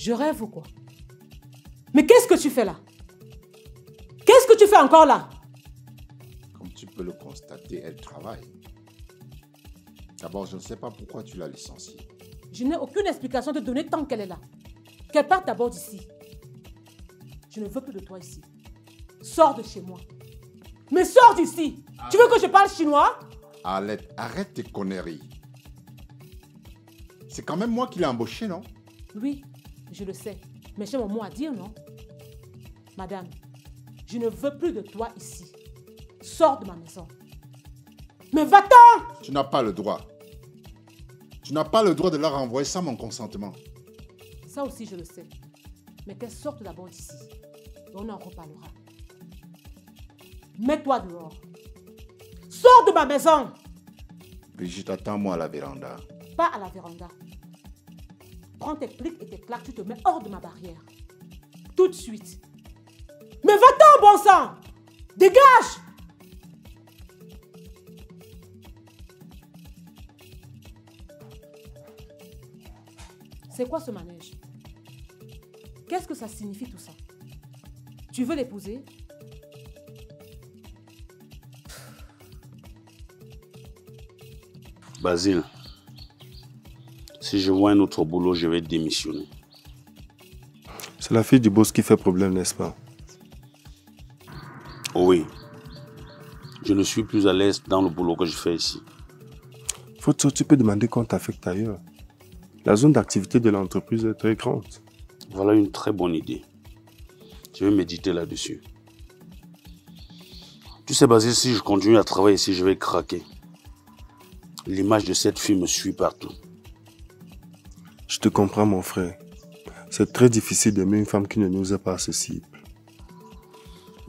Je rêve ou quoi? Mais qu'est-ce que tu fais là? Qu'est-ce que tu fais encore là? Comme tu peux le constater, elle travaille. D'abord, je ne sais pas pourquoi tu l'as licenciée. Je n'ai aucune explication de donner tant qu'elle est là. Qu'elle parte d'abord d'ici. Je ne veux plus de toi ici. Sors de chez moi. Mais sors d'ici. Tu veux que je parle chinois? Arrête tes conneries. C'est quand même moi qui l'ai embauché, non? Oui, je le sais. Mais j'ai mon mot à dire, non? Madame, je ne veux plus de toi ici. Sors de ma maison. Mais va-t'en! Tu n'as pas le droit. Tu n'as pas le droit de la renvoyer sans mon consentement. Ça aussi, je le sais. Mais qu'elle sorte d'abord d'ici. Et on en reparlera. Mets-toi dehors. Sors de ma maison! Brigitte, attends-moi à la véranda. Pas à la véranda. Prends tes pliques et tes claques, tu te mets hors de ma barrière. Tout de suite. Mais va-t'en, bon sang! Dégage! C'est quoi ce manège? Qu'est-ce que ça signifie tout ça? Tu veux l'épouser? Basile, si je vois un autre boulot, je vais démissionner. C'est la fille du boss qui fait problème, n'est-ce pas? Oui. Je ne suis plus à l'aise dans le boulot que je fais ici. Faut-il, tu peux demander qu'on t'affecte ailleurs. La zone d'activité de l'entreprise est très grande. Voilà une très bonne idée. Je vais méditer là-dessus. Tu sais, Basile, si je continue à travailler ici, je vais craquer. L'image de cette fille me suit partout. Je te comprends, mon frère. C'est très difficile d'aimer une femme qui ne nous est pas accessible.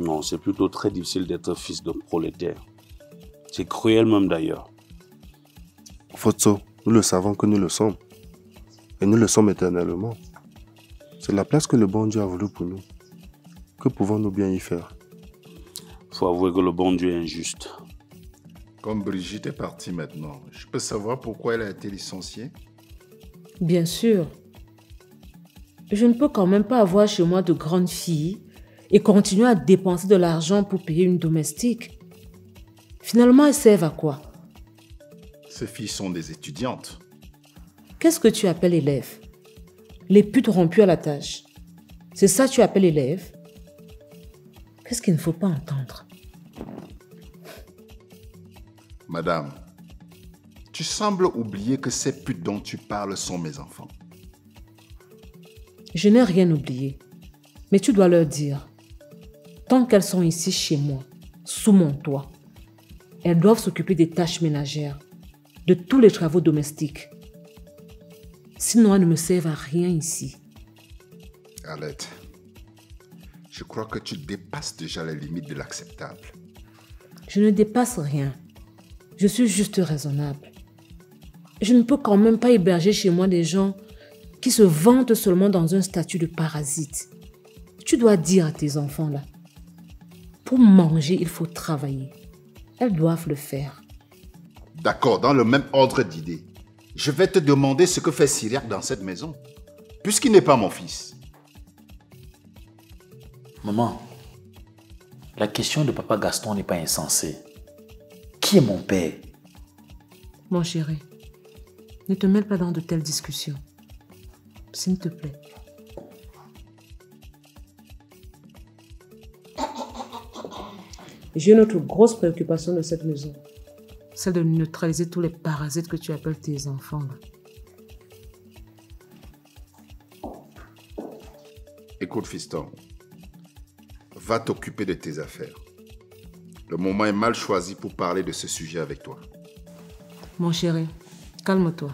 Non, c'est plutôt très difficile d'être fils de prolétaire. C'est cruel même d'ailleurs. Fotso, nous le savons que nous le sommes. Et nous le sommes éternellement. C'est la place que le bon Dieu a voulu pour nous. Que pouvons-nous bien y faire? Faut avouer que le bon Dieu est injuste. Comme Brigitte est partie maintenant, je peux savoir pourquoi elle a été licenciée? Bien sûr. Je ne peux quand même pas avoir chez moi de grandes filles et continuer à dépenser de l'argent pour payer une domestique. Finalement, elles servent à quoi? Ces filles sont des étudiantes. Qu'est-ce que tu appelles élève? Les putes rompues à la tâche. C'est ça que tu appelles élève? Qu'est-ce qu'il ne faut pas entendre? Madame, tu sembles oublier que ces putes dont tu parles sont mes enfants. Je n'ai rien oublié. Mais tu dois leur dire, tant qu'elles sont ici chez moi, sous mon toit, elles doivent s'occuper des tâches ménagères, de tous les travaux domestiques. Sinon, elles ne me servent à rien ici. Arlette, je crois que tu dépasses déjà les limites de l'acceptable. Je ne dépasse rien. Je suis juste raisonnable. Je ne peux quand même pas héberger chez moi des gens qui se vantent seulement dans un statut de parasite. Tu dois dire à tes enfants là, pour manger, il faut travailler. Elles doivent le faire. D'accord, dans le même ordre d'idée. Je vais te demander ce que fait Cyriaque dans cette maison, puisqu'il n'est pas mon fils. Maman, la question de papa Gaston n'est pas insensée. Qui est mon père? Mon chéri, ne te mêle pas dans de telles discussions. S'il te plaît. J'ai une autre grosse préoccupation de cette maison. Celle de neutraliser tous les parasites que tu appelles tes enfants là. Écoute, fiston, va t'occuper de tes affaires. Le moment est mal choisi pour parler de ce sujet avec toi. Mon chéri, calme-toi.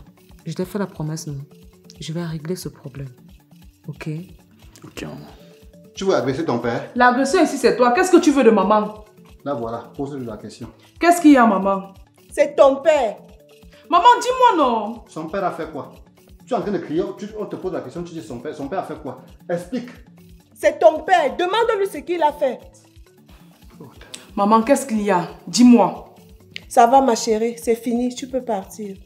Je t'ai fait la promesse, non? Je vais régler ce problème. Ok? Ok, maman. Tu veux agresser ton père? L'agression ici, c'est toi. Qu'est-ce que tu veux de maman? Là, voilà, pose-lui la question. Qu'est-ce qu'il y a, maman? C'est ton père. Maman, dis-moi non. Son père a fait quoi? Tu es en train de crier, on te pose la question, tu dis son père. Son père a fait quoi? Explique. C'est ton père. Demande-lui ce qu'il a fait. Maman, qu'est-ce qu'il y a? Dis-moi. Ça va, ma chérie. C'est fini. Tu peux partir.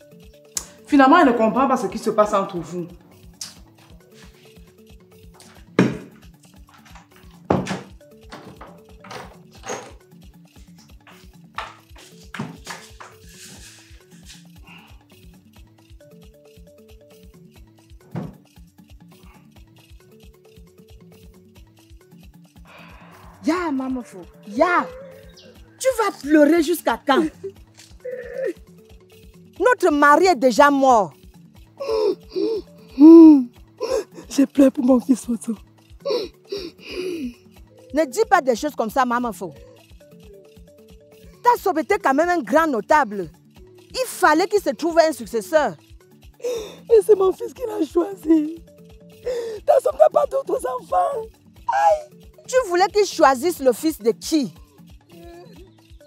Finalement, elle ne comprend pas ce qui se passe entre vous. Ya, maman fou. Ya. Tu vas pleurer jusqu'à quand? Notre mari est déjà mort. Je pleure pour mon fils Photo. Ne dis pas des choses comme ça, maman fou. Ta soeur était quand même un grand notable. Il fallait qu'il se trouve un successeur. Et c'est mon fils qui l'a choisi. Ta soeur n'a pas d'autres enfants. Aïe, tu voulais qu'il choisisse le fils de qui?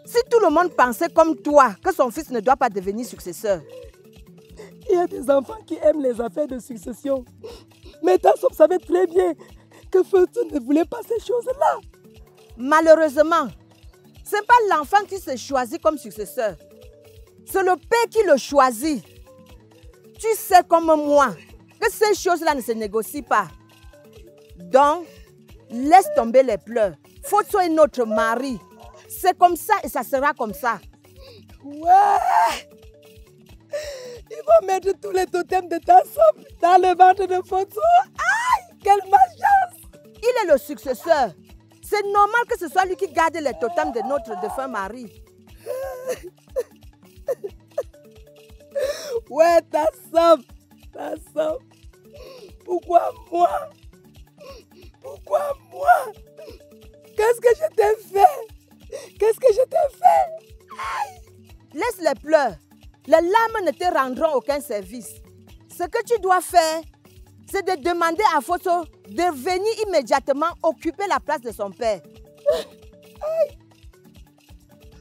Si tout le monde pensait comme toi que son fils ne doit pas devenir successeur. Il y a des enfants qui aiment les affaires de succession. Mais ta soeur savait très bien que Photo ne voulait pas ces choses-là. Malheureusement, ce n'est pas l'enfant qui se choisit comme successeur. C'est le père qui le choisit. Tu sais comme moi que ces choses-là ne se négocient pas. Donc, laisse tomber les pleurs. Photo est notre mari. C'est comme ça et ça sera comme ça. Ouais! Ils vont mettre tous les totems de ta soeur dans le ventre de Photo. Aïe! Quelle malchance! Il est le successeur. C'est normal que ce soit lui qui garde les totems de notre défunt mari. Ouais, ta soeur. Pourquoi moi? Pourquoi moi? Qu'est-ce que je t'ai fait? Qu'est-ce que je t'ai fait? Aïe! Laisse les pleurs. Les larmes ne te rendront aucun service. Ce que tu dois faire, c'est de demander à Photo de venir immédiatement occuper la place de son père.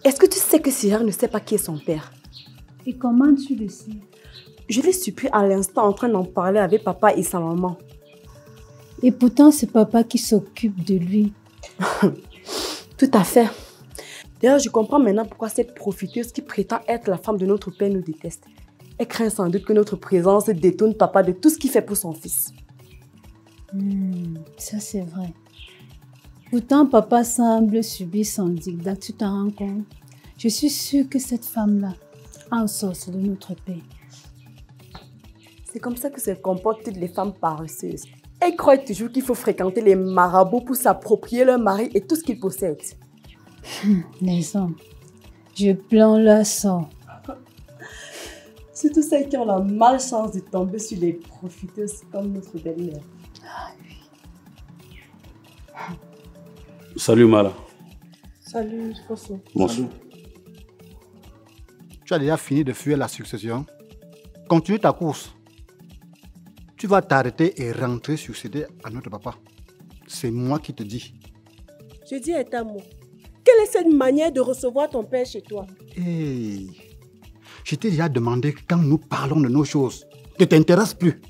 Est-ce que tu sais que Sierra ne sait pas qui est son père? Et comment tu le sais? Je l'ai surpris à l'instant en train d'en parler avec papa et sa maman. Et pourtant, c'est papa qui s'occupe de lui. Tout à fait. D'ailleurs, je comprends maintenant pourquoi cette profiteuse qui prétend être la femme de notre père nous déteste. Elle craint sans doute que notre présence détourne papa de tout ce qu'il fait pour son fils. Ça, c'est vrai. Pourtant, papa semble subir son dictat. Tu t'en rends compte? Je suis sûre que cette femme-là a un sens de notre père. C'est comme ça que se comportent toutes les femmes paresseuses. Elles croient toujours qu'il faut fréquenter les marabouts pour s'approprier leur mari et tout ce qu'ils possèdent. Les hommes, je plains leur sort. Surtout celles qui ont la malchance de tomber sur les profiteuses comme notre belle-mère. Ah oui. Salut Mala. Salut Fosso. Bonsoir. Tu as déjà fini de fuir la succession. Continue ta course. Tu vas t'arrêter et rentrer succéder à notre papa. C'est moi qui te dis. Je dis à ta mot. Quelle est cette manière de recevoir ton père chez toi? Hey, je t'ai déjà demandé quand nous parlons de nos choses. Ne t'intéresse plus.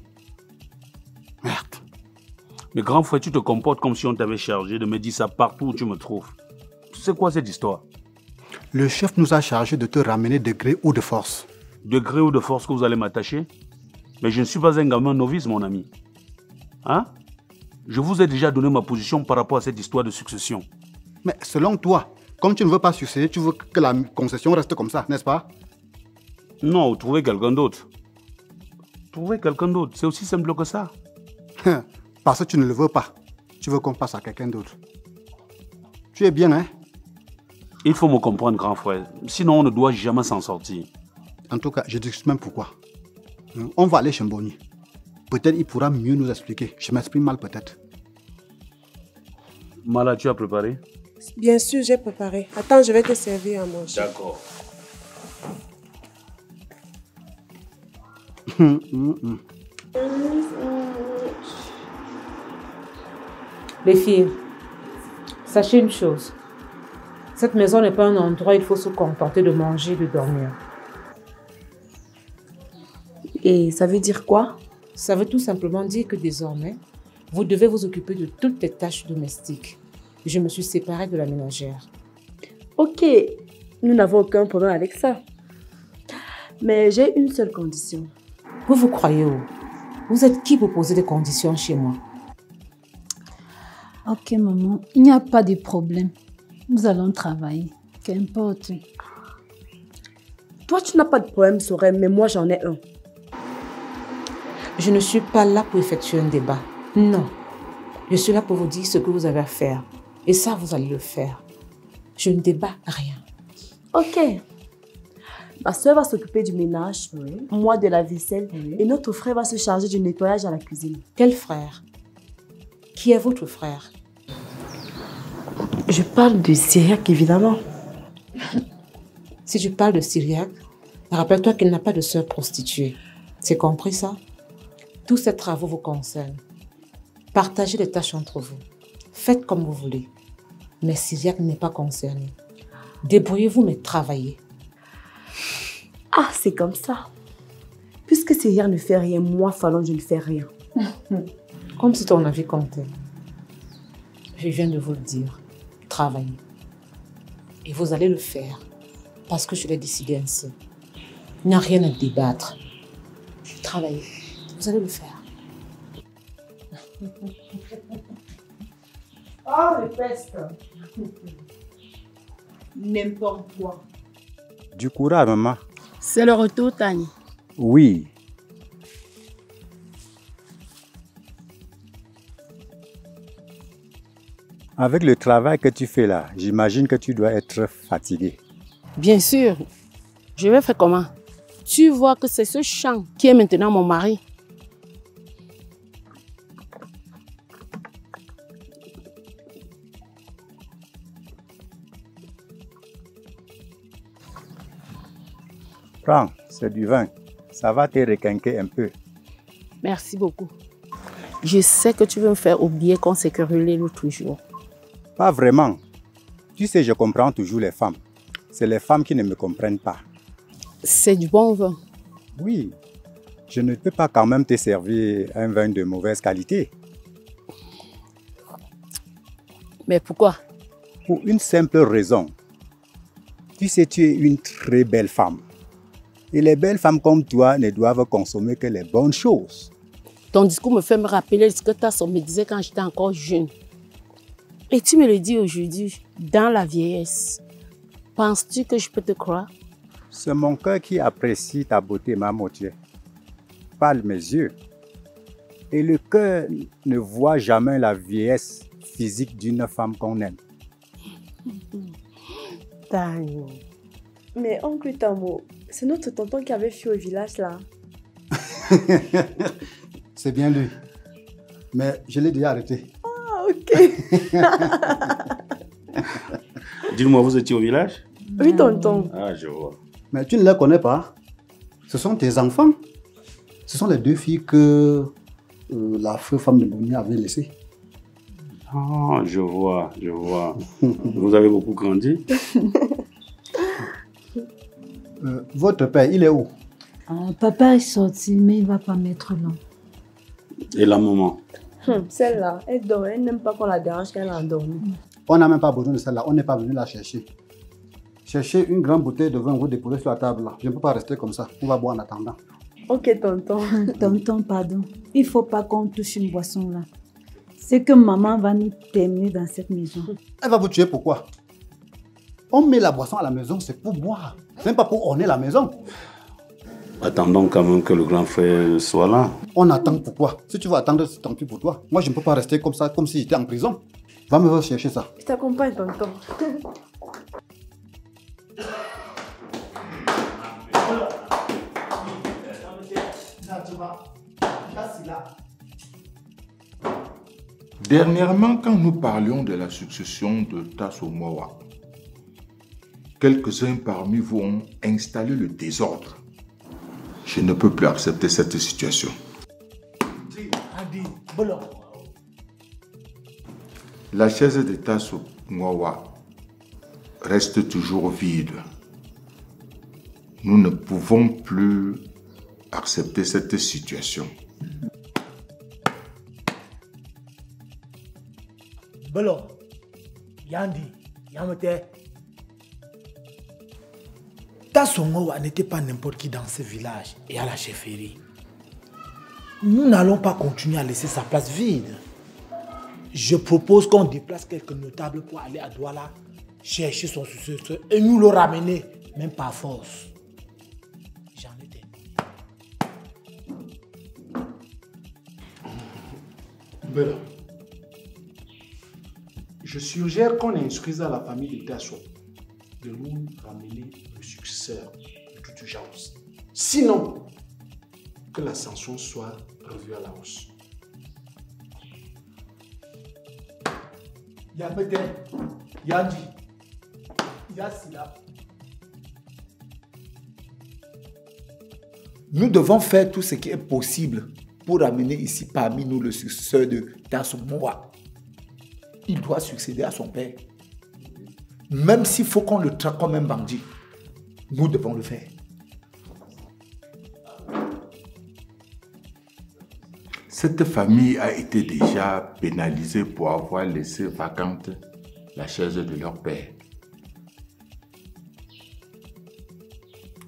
Merde. Mais grand frère, tu te comportes comme si on t'avait chargé de me dire ça partout où tu me trouves. C'est quoi cette histoire? Le chef nous a chargé de te ramener de gré ou de force. De gré ou de force que vous allez m'attacher? Mais je ne suis pas un gamin novice, mon ami. Hein? Je vous ai déjà donné ma position par rapport à cette histoire de succession. Mais selon toi, comme tu ne veux pas succéder, tu veux que la concession reste comme ça, n'est-ce pas? Non, trouvez quelqu'un d'autre. Trouvez quelqu'un d'autre, c'est aussi simple que ça. Parce que tu ne le veux pas. Tu veux qu'on passe à quelqu'un d'autre. Tu es bien, hein? Il faut me comprendre, grand frère. Sinon, on ne doit jamais s'en sortir. En tout cas, je dis même pourquoi. On va aller chez Mboni. Peut-être il pourra mieux nous expliquer. Je m'exprime mal peut-être. Mala, tu as préparé? Bien sûr, j'ai préparé. Attends, je vais te servir à manger. D'accord. Les filles, sachez une chose. Cette maison n'est pas un endroit où il faut se contenter de manger et de dormir. Et ça veut dire quoi? Ça veut tout simplement dire que désormais, vous devez vous occuper de toutes les tâches domestiques. Je me suis séparée de la ménagère. Ok, nous n'avons aucun problème avec ça. Mais j'ai une seule condition. Vous vous croyez où? Vous êtes qui pour poser des conditions chez moi? Ok, maman, il n'y a pas de problème. Nous allons travailler. Qu'importe. Toi, tu n'as pas de problème, Sorel, mais moi, j'en ai un. Je ne suis pas là pour effectuer un débat. Non. Je suis là pour vous dire ce que vous avez à faire. Et ça, vous allez le faire. Je ne débat rien. Ok. Ma soeur va s'occuper du ménage, moi de la vaisselle, et notre frère va se charger du nettoyage à la cuisine. Quel frère? Qui est votre frère? Je parle de Syriac, évidemment. Si tu parles de Syriac, rappelle-toi qu'il n'a pas de sœur prostituée. C'est compris ça? Tous ces travaux vous concernent. Partagez les tâches entre vous. Faites comme vous voulez. Mais Syriac n'est pas concerné. Débrouillez-vous, mais travaillez. Ah, c'est comme ça. Puisque Syriac ne fait rien, moi, Fallon, je ne fais rien. Comme si ton avis comptait. Je viens de vous le dire. Travaillez. Et vous allez le faire. Parce que je l'ai décidé ainsi. Il n'y a rien à débattre. Travaillez. Vous allez le faire. Oh, le peste. N'importe quoi. Du courage, maman. C'est le retour, Tani. Oui. Avec le travail que tu fais là, j'imagine que tu dois être fatigué. Bien sûr. Je vais faire comment? Tu vois que c'est ce champ qui est maintenant mon mari. Prends, c'est du vin. Ça va te requinquer un peu. Merci beaucoup. Je sais que tu veux me faire oublier qu'on s'est querellé l'autre jour. Pas vraiment. Tu sais, je comprends toujours les femmes. C'est les femmes qui ne me comprennent pas. C'est du bon vin. Oui. Je ne peux pas quand même te servir un vin de mauvaise qualité. Mais pourquoi? Pour une simple raison. Tu sais, tu es une très belle femme. Et les belles femmes comme toi ne doivent consommer que les bonnes choses. Ton discours me fait me rappeler ce que ta soeur me disait quand j'étais encore jeune. Et tu me le dis aujourd'hui, dans la vieillesse. Penses-tu que je peux te croire? C'est mon cœur qui apprécie ta beauté, ma moitié. Pas mes yeux. Et le cœur ne voit jamais la vieillesse physique d'une femme qu'on aime. Tani. Mais oncle Tamo, c'est notre tonton qui avait fui au village là. C'est bien lui. Mais je l'ai déjà arrêté. Ah, ok. Dis-moi, vous étiez au village? Oui, tonton. Ah, je vois. Mais tu ne les connais pas. Ce sont tes enfants. Ce sont les deux filles que la femme de Bouni avait laissées. Ah, je vois, je vois. Vous avez beaucoup grandi? Votre père, il est où? Papa est sorti, mais il ne va pas mettre long. Et la maman? Celle-là, elle dort. Elle n'aime pas qu'on la dérange quand elle est endormie. On n'a même pas besoin de celle-là. On n'est pas venu la chercher. Cherchez une grande bouteille de vin, vous déposez sur la table là. Je ne peux pas rester comme ça. On va boire en attendant. Ok, tonton. Tonton, pardon. Il ne faut pas qu'on touche une boisson là. C'est que maman va nous terminer dans cette maison. Elle va vous tuer pourquoi? On met la boisson à la maison, c'est pour boire. Même pas pour orner la maison. Attendons quand même que le grand frère soit là. On attend pourquoi? Si tu veux attendre, tant pis pour toi. Moi, je ne peux pas rester comme ça, comme si j'étais en prison. Va me chercher ça. Je t'accompagne, tonton. Dernièrement, quand nous parlions de la succession de Tasso Mowa, quelques-uns parmi vous ont installé le désordre. Je ne peux plus accepter cette situation. La chaise de Tasso Mowa reste toujours vide. Nous ne pouvons plus accepter cette situation. Belon, Yandi, Yamete. Tasso Mowa n'était pas n'importe qui dans ce village et à la chefferie. Nous n'allons pas continuer à laisser sa place vide. Je propose qu'on déplace quelques notables pour aller à Douala chercher son successeur et nous le ramener, même par force. J'en étais. Belon. Je suggère qu'on instruise la famille de Dasso de nous ramener le successeur de toute urgence. Sinon, que la sanction soit revue à la hausse. Il y a peut-être, il y a dit, il y a cela. Nous devons faire tout ce qui est possible pour ramener ici parmi nous le successeur de Dasso Moa. Il doit succéder à son père. Même s'il faut qu'on le traite comme un bandit, nous devons le faire. Cette famille a été déjà pénalisée pour avoir laissé vacante la chaise de leur père.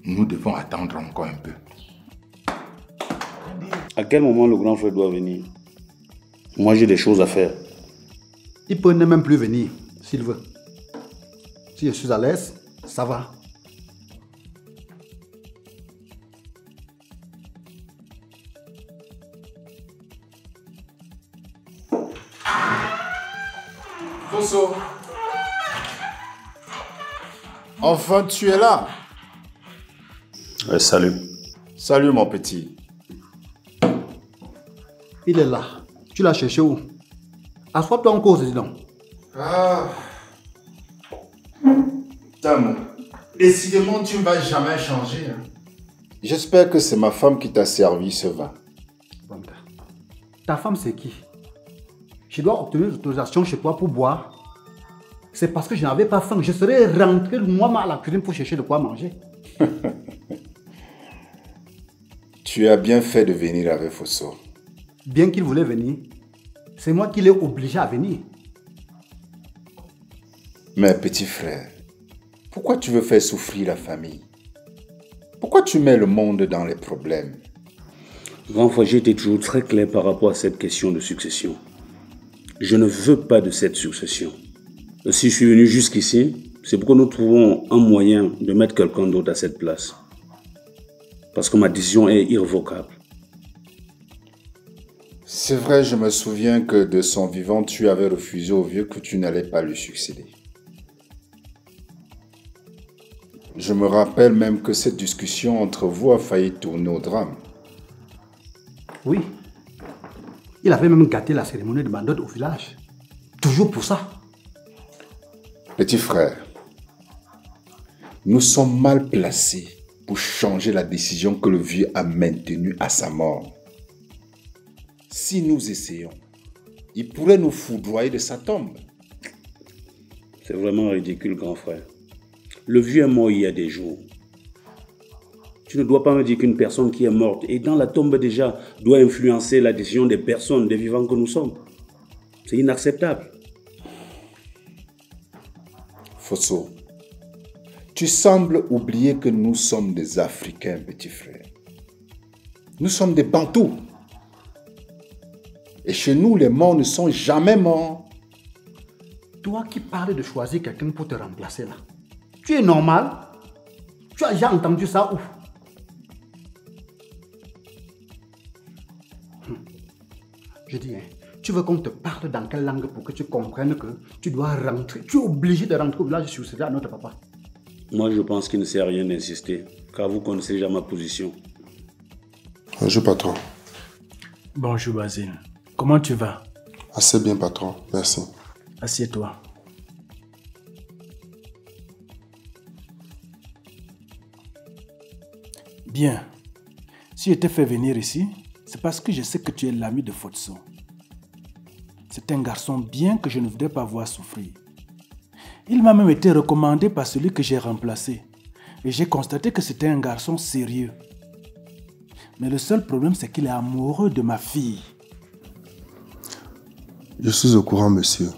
Nous devons attendre encore un peu. À quel moment le grand frère doit venir? Moi, j'ai des choses à faire. Il peut ne même plus venir, s'il veut. Si je suis à l'aise, ça va. Fosso. Enfin, tu es là. Salut. Salut, mon petit. Il est là. Tu l'as cherché où? Assois-toi en cause, dis donc. Ah. Dame, décidément, tu ne vas jamais changer. Hein. J'espère que c'est ma femme qui t'a servi ce vin. Ta femme, c'est qui? Je dois obtenir l'autorisation chez toi pour boire. C'est parce que je n'avais pas faim. Je serais rentré moi-même à la cuisine pour chercher de quoi manger. Tu as bien fait de venir avec Fosso. Bien qu'il voulait venir, c'est moi qui l'ai obligé à venir. Mais petit frère, pourquoi tu veux faire souffrir la famille? Pourquoi tu mets le monde dans les problèmes? Grand frère, j'ai été toujours très clair par rapport à cette question de succession. Je ne veux pas de cette succession. Si je suis venu jusqu'ici, c'est pour que nous trouvons un moyen de mettre quelqu'un d'autre à cette place. Parce que ma décision est irrévocable. C'est vrai, je me souviens que de son vivant, tu avais refusé au vieux que tu n'allais pas lui succéder. Je me rappelle même que cette discussion entre vous a failli tourner au drame. Oui. Il avait même gâté la cérémonie de ma dot au village. Toujours pour ça. Petit frère, nous sommes mal placés pour changer la décision que le vieux a maintenue à sa mort. Si nous essayons, il pourrait nous foudroyer de sa tombe. C'est vraiment ridicule, grand frère. Le vieux est mort il y a des jours. Tu ne dois pas me dire qu'une personne qui est morte et dans la tombe déjà doit influencer la décision des personnes, des vivants que nous sommes. C'est inacceptable. Fosso, tu sembles oublier que nous sommes des Africains, petit frère. Nous sommes des Bantous. Et chez nous, les morts ne sont jamais morts. Toi qui parles de choisir quelqu'un pour te remplacer là, tu es normal? Tu as déjà entendu ça où? Je dis, tu veux qu'on te parle dans quelle langue pour que tu comprennes que tu dois rentrer? Tu es obligé de rentrer au village succéder à notre papa. Moi, je pense qu'il ne sert à rien d'insister, car vous connaissez déjà ma position. Bonjour, patron. Bonjour, Basile. Comment tu vas? Assez bien, patron. Merci. Assieds-toi. Bien. Si je t'ai fait venir ici, c'est parce que je sais que tu es l'ami de Fosso. C'est un garçon bien que je ne voudrais pas voir souffrir. Il m'a même été recommandé par celui que j'ai remplacé. Et j'ai constaté que c'était un garçon sérieux. Mais le seul problème, c'est qu'il est amoureux de ma fille. Je suis au courant, monsieur.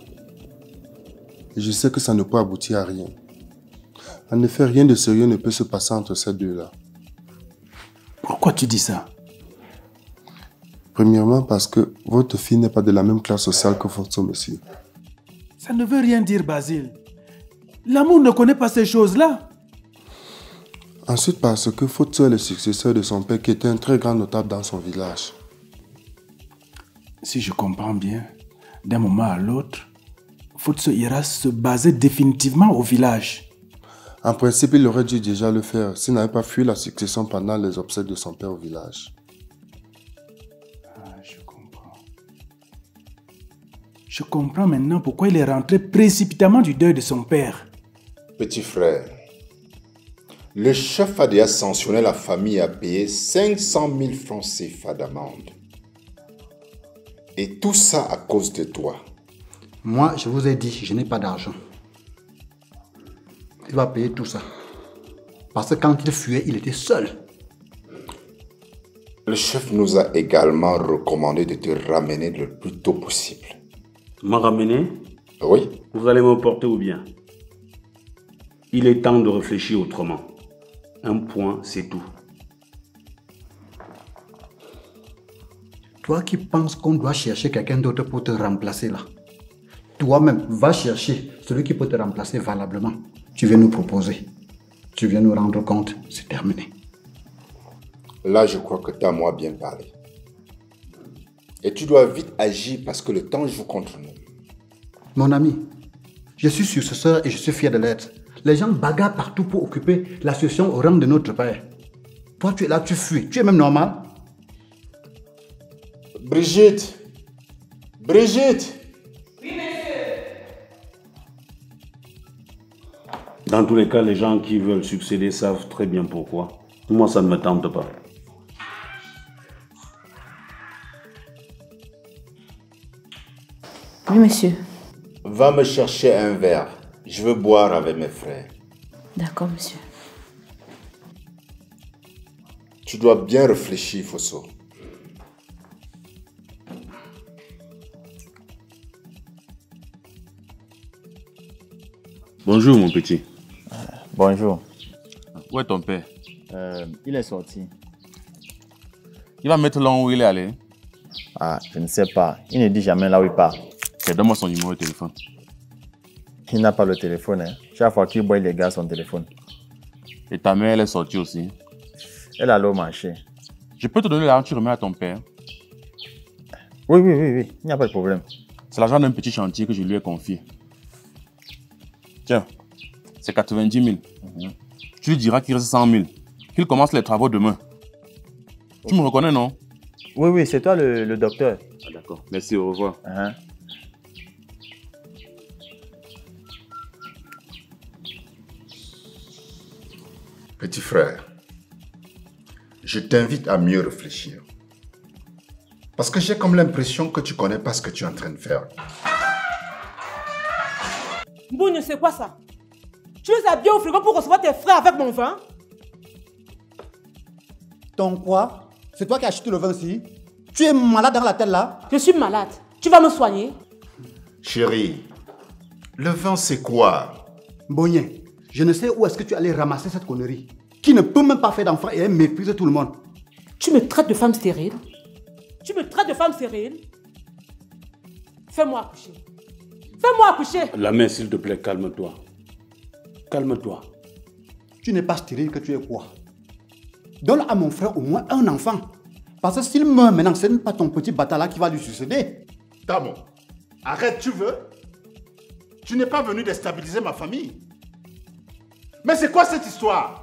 Et je sais que ça ne peut aboutir à rien. En effet, rien de sérieux ne peut se passer entre ces deux-là. Pourquoi tu dis ça? Premièrement, parce que votre fille n'est pas de la même classe sociale que Fosso, monsieur. Ça ne veut rien dire, Basile. L'amour ne connaît pas ces choses-là. Ensuite, parce que Fosso est le successeur de son père qui était un très grand notable dans son village. Si je comprends bien, d'un moment à l'autre, Fotso ira se baser définitivement au village. En principe, il aurait dû déjà le faire s'il n'avait pas fui la succession pendant les obsèques de son père au village. Je comprends. Je comprends maintenant pourquoi il est rentré précipitamment du deuil de son père. Petit frère, le chef a déjà sanctionné la famille à payer 500 000 francs CFA d'amende. Et tout ça à cause de toi. Moi, je vous ai dit, je n'ai pas d'argent. Il va payer tout ça. Parce que quand il fuyait, il était seul. Le chef nous a également recommandé de te ramener le plus tôt possible. M'a ramené? Oui. Vous allez m'emporter ou bien? Il est temps de réfléchir autrement. Un point, c'est tout. Toi qui penses qu'on doit chercher quelqu'un d'autre pour te remplacer là, toi-même, va chercher celui qui peut te remplacer valablement. Tu viens nous proposer. Tu viens nous rendre compte. C'est terminé. Là, je crois que tu as moi bien parlé. Et tu dois vite agir parce que le temps joue contre nous. Mon ami, je suis successeur et je suis fier de l'être. Les gens bagarrent partout pour occuper la situation au rang de notre père. Toi, tu es là, tu fuis. Tu es même normal. Brigitte! Brigitte! Oui, monsieur. Dans tous les cas, les gens qui veulent succéder savent très bien pourquoi. Moi, ça ne me tente pas. Oui, monsieur. Va me chercher un verre. Je veux boire avec mes frères. D'accord, monsieur. Tu dois bien réfléchir, Fosso. Bonjour, mon petit. Bonjour. Où est ton père? Il est sorti. Il va mettre long où il est allé? Ah, je ne sais pas. Il ne dit jamais là où il part. Donne-moi son numéro de téléphone. Il n'a pas le téléphone. Hein. Chaque fois qu'il boit, il garde son téléphone. Et ta mère, elle est sortie aussi? Elle allait au marché. Je peux te donner l'argent que tu remets à ton père? Oui. Il n'y a pas de problème. C'est l'argent d'un petit chantier que je lui ai confié. Tiens, c'est 90 000. Tu lui diras qu'il reste 100 000. Qu'il commence les travaux demain. Tu me reconnais, non? Oui, c'est toi le docteur. Ah, d'accord. Merci, au revoir. Petit frère, je t'invite à mieux réfléchir. Parce que j'ai comme l'impression que tu connais pas ce que tu es en train de faire. Mboune, c'est quoi ça? Tu les as bien au frigo pour recevoir tes frères avec mon vin? Ton quoi? C'est toi qui as acheté le vin ici? Tu es malade dans la tête là? Je suis malade. Tu vas me soigner? Chérie, le vin c'est quoi? Mbonye, je ne sais où est-ce que tu allais ramasser cette connerie. Qui ne peut même pas faire d'enfant et elle méprise tout le monde. Tu me traites de femme stérile? Tu me traites de femme stérile? Fais-moi accoucher. Fais-moi accoucher. La mère, s'il te plaît, calme-toi. Calme-toi. Tu n'es pas stérile, que tu es quoi? Donne à mon frère au moins un enfant. Parce que s'il meurt maintenant, ce n'est pas ton petit bâtard là qui va lui succéder. Tamo, arrête, tu veux? Tu n'es pas venu déstabiliser ma famille. Mais c'est quoi cette histoire?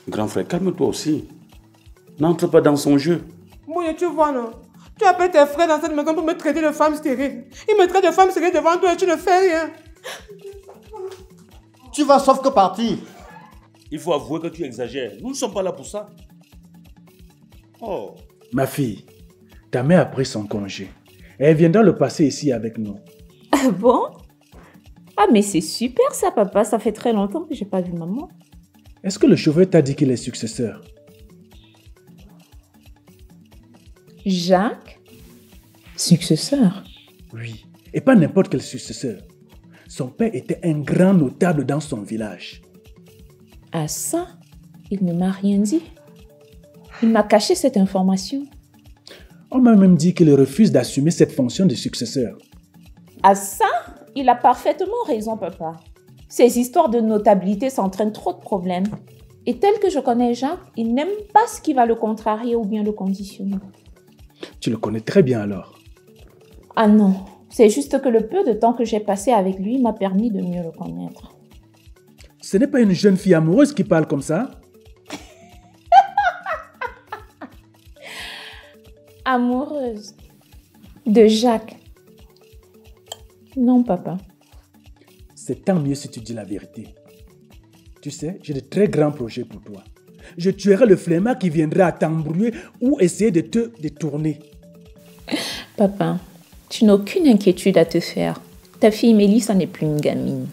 Grand frère, calme-toi aussi. N'entre pas dans son jeu. Mbouye, tu vois, non? Tu appelles tes frères dans cette maison pour me traiter de femme stérile. Ils me traitent de femme stérile devant toi et tu ne fais rien. Tu vas sauf que partir. Il faut avouer que tu exagères. Nous ne sommes pas là pour ça. Oh. Ma fille, ta mère a pris son congé. Elle viendra le passer ici avec nous. Ah bon? Ah mais c'est super ça, papa. Ça fait très longtemps que j'ai pas vu maman. Est-ce que le chauffeur t'a dit qu'il est successeur? Jacques? Successeur? Oui, et pas n'importe quel successeur. Son père était un grand notable dans son village. Ah ça, il ne m'a rien dit. Il m'a caché cette information. On m'a même dit qu'il refuse d'assumer cette fonction de successeur. Ah ça, il a parfaitement raison, papa. Ces histoires de notabilité s'entraînent trop de problèmes. Et tel que je connais Jacques, il n'aime pas ce qui va le contrarier ou bien le conditionner. Tu le connais très bien alors. Ah non, C'est juste que le peu de temps que j'ai passé avec lui m'a permis de mieux le connaître. Ce n'est pas une jeune fille amoureuse qui parle comme ça. Amoureuse de Jacques. Non, papa. C'est tant mieux si tu dis la vérité. Tu sais, j'ai de très grands projets pour toi. Je tuerai le flemmard qui viendra t'embrouiller ou essayer de te détourner. Papa, tu n'as aucune inquiétude à te faire. Ta fille Mélissa n'est plus une gamine.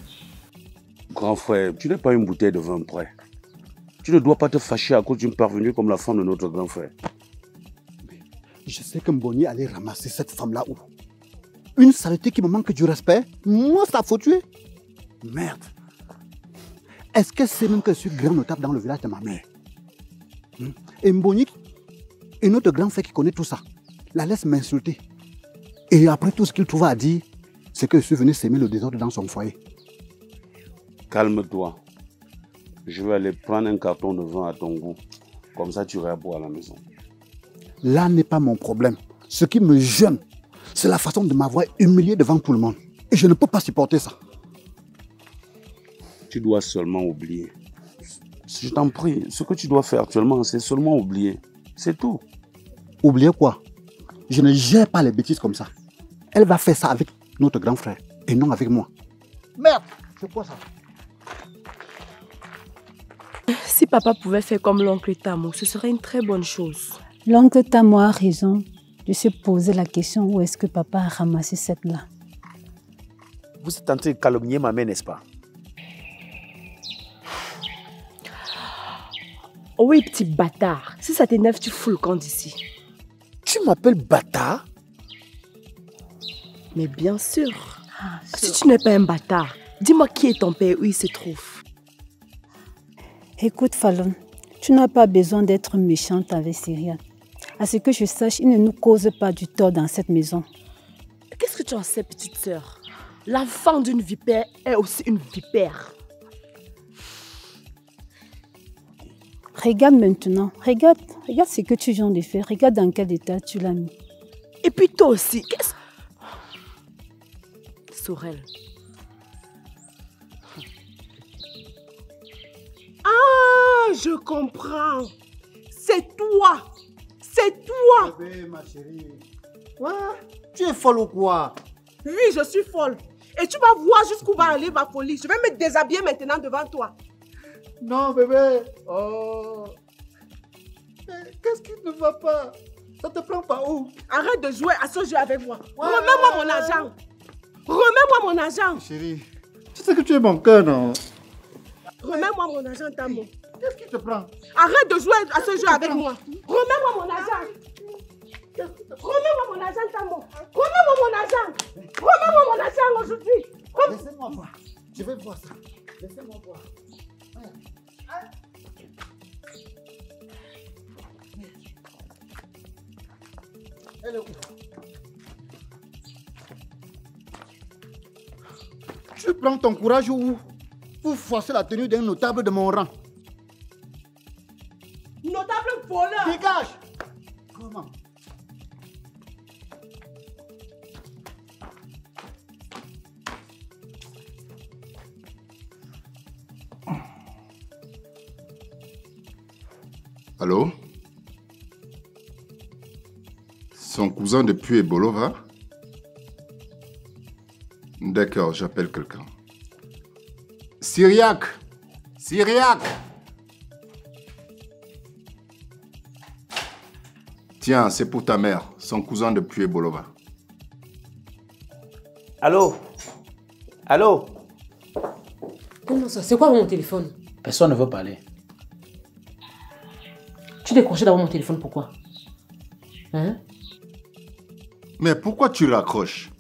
Grand frère, tu n'es pas une bouteille de vin prêt. Tu ne dois pas te fâcher à cause d'une parvenue comme la femme de notre grand frère. Je sais que Mboni allait ramasser cette femme-là où? Une saleté qui me manque du respect? Moi, ça faut tuer. Merde. Est-ce que c'est même que je suis grand notable dans le village de ma mère? Et Mboni, un autre grand frère qui connaît tout ça, la laisse m'insulter. Et après tout ce qu'il trouve à dire, c'est que je suis venu s'aimer le désordre dans son foyer. Calme-toi. Je vais aller prendre un carton de vin à ton goût. Comme ça, tu iras boire à la maison. Là n'est pas mon problème. Ce qui me gêne, c'est la façon de m'avoir humilié devant tout le monde. Et je ne peux pas supporter ça. Tu dois seulement oublier. Je t'en prie, ce que tu dois faire actuellement, c'est seulement oublier. C'est tout. Oublier quoi? Je ne gère pas les bêtises comme ça. Elle va faire ça avec notre grand frère et non avec moi. Merde, c'est quoi ça? Si papa pouvait faire comme l'oncle Tamo, ce serait une très bonne chose. L'oncle Tamo a raison de se poser la question où est-ce que papa a ramassé cette là. Vous êtes en train de calomnier ma mère, n'est-ce pas? Oui, petit bâtard. Si ça t'énerve, tu fous le camp d'ici. Tu m'appelles bâtard? Mais bien sûr. Si tu n'es pas un bâtard, dis-moi qui est ton père, où il se trouve. Écoute, Fallon, tu n'as pas besoin d'être méchante avec Syria. À ce que je sache, il ne nous cause pas du tort dans cette maison. Qu'est-ce que tu en sais, petite sœur? L'enfant d'une vipère est aussi une vipère. Regarde maintenant, regarde ce que tu viens de faire. Regarde dans quel état tu l'as mis. Et puis toi aussi, qu'est-ce... Sorel. Ah, je comprends. C'est toi. C'est toi. Bébé, ma chérie. Ouais, tu es folle ou quoi? Oui, je suis folle. Et tu vas voir jusqu'où va aller ma folie. Je vais me déshabiller maintenant devant toi. Non, bébé. Oh. Qu'est-ce qui ne va pas? Ça te prend pas où? Arrête de jouer à ce jeu avec moi. Ouais. Remets-moi mon argent. Remets-moi mon argent. Chérie, tu sais que tu es mon cœur, non? Remets-moi mon argent, Tamo. Qu'est-ce qui te prend? Arrête de jouer à ce jeu avec moi. Remets-moi mon argent. Remets-moi mon argent, Tamo. Remets-moi mon argent. Remets-moi mon argent aujourd'hui. Laissez-moi voir. Je vais voir ça. Laissez-moi voir. Elle est où? Tu prends ton courage où? Pour forcer la tenue d'un notable de mon rang. Notable voleur! Dégage! Comment? Allô? Son cousin depuis Ebolova? D'accord, j'appelle quelqu'un. Syriac! Syriac! Tiens, c'est pour ta mère, son cousin depuis Ebolova. Allô? Allô? Comment ça? C'est quoi mon téléphone? Personne ne veut parler. Tu décrochais d'abord mon téléphone, pourquoi? Hein? Mais pourquoi tu raccroches?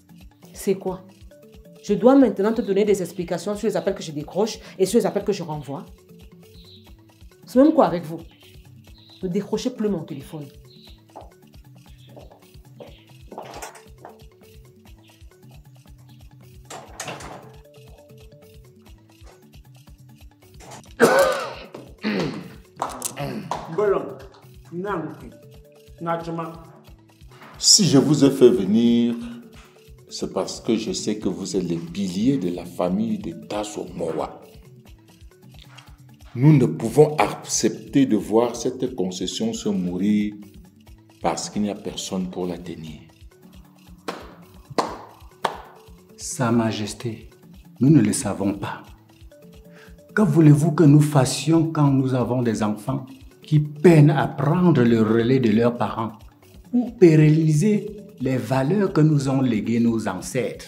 C'est quoi? Je dois maintenant te donner des explications sur les appels que je décroche et sur les appels que je renvoie. C'est même quoi avec vous? Ne décrochez plus mon téléphone. Si je vous ai fait venir, C'est parce que je sais que vous êtes les piliers de la famille de Tasso Mowa. Nous ne pouvons accepter de voir cette concession se mourir parce qu'il n'y a personne pour la tenir. Sa Majesté, nous ne le savons pas. Que voulez-vous que nous fassions quand nous avons des enfants qui peinent à prendre le relais de leurs parents ou pérenniser les valeurs que nous ont léguées nos ancêtres?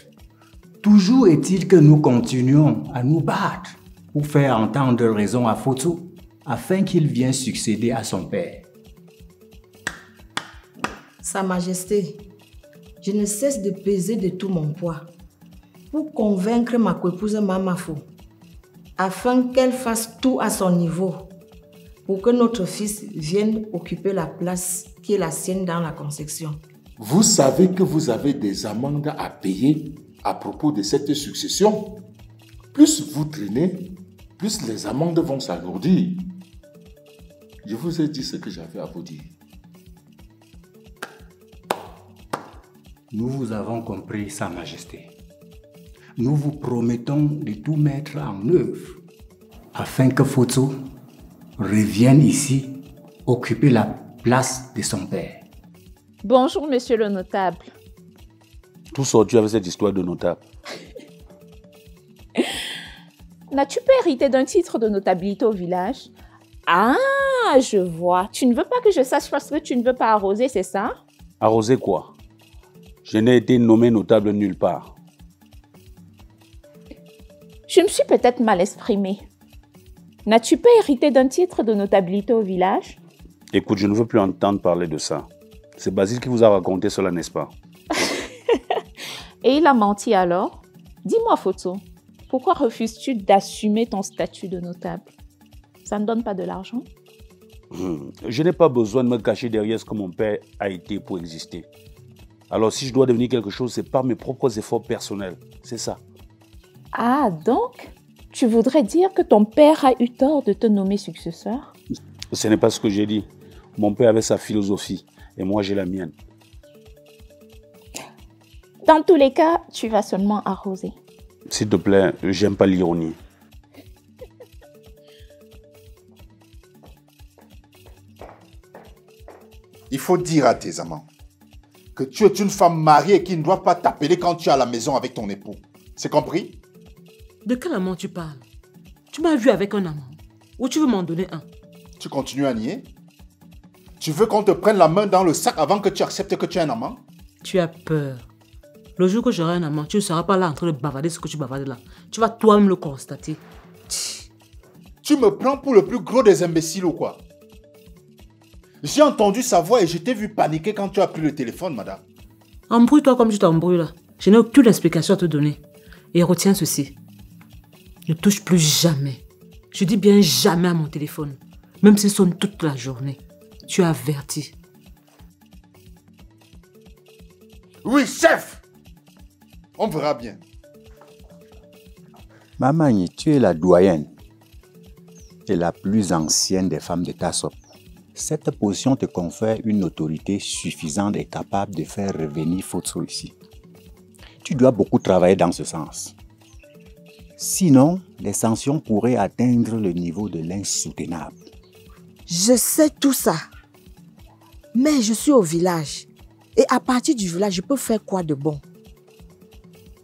Toujours est-il que nous continuons à nous battre pour faire entendre raison à Foto afin qu'il vienne succéder à son père. Sa Majesté, je ne cesse de peser de tout mon poids pour convaincre ma coépouse Mamafo afin qu'elle fasse tout à son niveau pour que notre fils vienne occuper la place qui est la sienne dans la conception. Vous savez que vous avez des amendes à payer à propos de cette succession. Plus vous traînez, plus les amendes vont s'alourdir. Je vous ai dit ce que j'avais à vous dire. Nous vous avons compris, Sa Majesté. Nous vous promettons de tout mettre en œuvre afin que Foto revienne ici occuper la place de son père. Bonjour, monsieur le notable. Tout sorti avec cette histoire de notable. N'as-tu pas hérité d'un titre de notabilité au village? Ah, je vois. Tu ne veux pas que je sache parce que tu ne veux pas arroser, c'est ça? Arroser quoi? Je n'ai été nommé notable nulle part. Je me suis peut-être mal exprimée. N'as-tu pas hérité d'un titre de notabilité au village? Écoute, je ne veux plus entendre parler de ça. C'est Basile qui vous a raconté cela, n'est-ce pas? Et il a menti alors? Dis-moi, Foto, pourquoi refuses-tu d'assumer ton statut de notable? Ça ne donne pas de l'argent? Je n'ai pas besoin de me cacher derrière ce que mon père a été pour exister. Alors si je dois devenir quelque chose, c'est par mes propres efforts personnels. C'est ça. Ah, donc, tu voudrais dire que ton père a eu tort de te nommer successeur? Ce n'est pas ce que j'ai dit. Mon père avait sa philosophie et moi j'ai la mienne. Dans tous les cas, tu vas seulement arroser. S'il te plaît, j'aime pas l'ironie. Il faut dire à tes amants que tu es une femme mariée et qu'ils ne doivent pas t'appeler quand tu es à la maison avec ton époux. C'est compris? De quel amant tu parles? Tu m'as vu avec un amant. Ou tu veux m'en donner un? Tu continues à nier? Tu veux qu'on te prenne la main dans le sac avant que tu acceptes que tu es un amant? Tu as peur. Le jour que j'aurai un amant, tu ne seras pas là en train de bavarder ce que tu bavardes là. Tu vas toi-même le constater. Tu me prends pour le plus gros des imbéciles ou quoi? J'ai entendu sa voix et je t'ai vu paniquer quand tu as pris le téléphone, madame. Embrouille-toi comme tu t'embrouilles là. Je n'ai aucune explication à te donner. Et retiens ceci. Ne touche plus jamais. Je dis bien jamais à mon téléphone. Même s'il sonne toute la journée. Tu es averti. Oui, chef! On verra bien. Mamani, tu es la doyenne et la plus ancienne des femmes de Tassop. Cette position te confère une autorité suffisante et capable de faire revenir Foto ici. Tu dois beaucoup travailler dans ce sens. Sinon, les sanctions pourraient atteindre le niveau de l'insoutenable. Je sais tout ça. Mais je suis au village. Et à partir du village, je peux faire quoi de bon?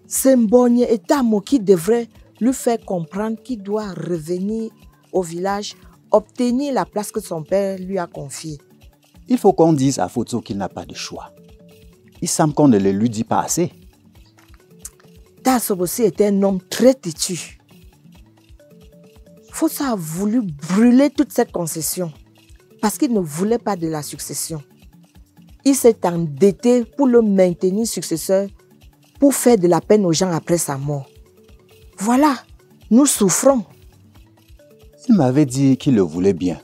C'est Mbonye et Tamo qui devraient lui faire comprendre qu'il doit revenir au village, obtenir la place que son père lui a confiée. Il faut qu'on dise à Foto qu'il n'a pas de choix. Il semble qu'on ne le lui dit pas assez. Tasso aussi était un homme très têtu. Foto a voulu brûler toute cette concession parce qu'il ne voulait pas de la succession. Il s'est endetté pour le maintenir successeur pour faire de la peine aux gens après sa mort. Voilà, nous souffrons. Il m'avait dit qu'il le voulait bien,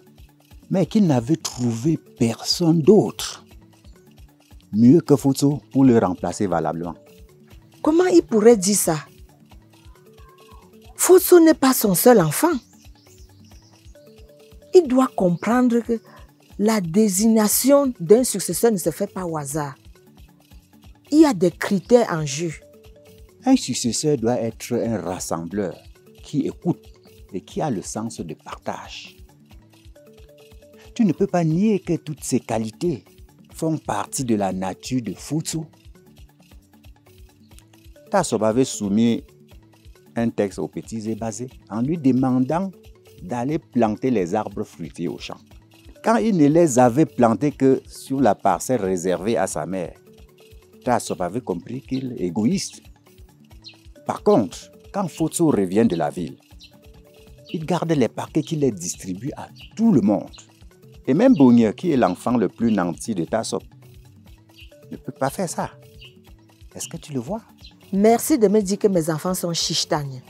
mais qu'il n'avait trouvé personne d'autre. Mieux que Foto pour le remplacer valablement. Comment il pourrait dire ça? Foto n'est pas son seul enfant. Il doit comprendre que la désignation d'un successeur ne se fait pas au hasard. Il y a des critères en jeu. Un successeur doit être un rassembleur qui écoute et qui a le sens de partage. Tu ne peux pas nier que toutes ces qualités font partie de la nature de Futsu. Tassob avait soumis un texte aux petits Zébazé en lui demandant d'aller planter les arbres fruitiers au champ. Quand il ne les avait plantés que sur la parcelle réservée à sa mère, Tassob avait compris qu'il est égoïste. Par contre, quand Futsu revient de la ville, il garde les paquets qu'il les distribue à tout le monde. Et même Bougner, qui est l'enfant le plus nanti de Tassob, ne peut pas faire ça. Est-ce que tu le vois? Merci de me dire que mes enfants sont chichtagne.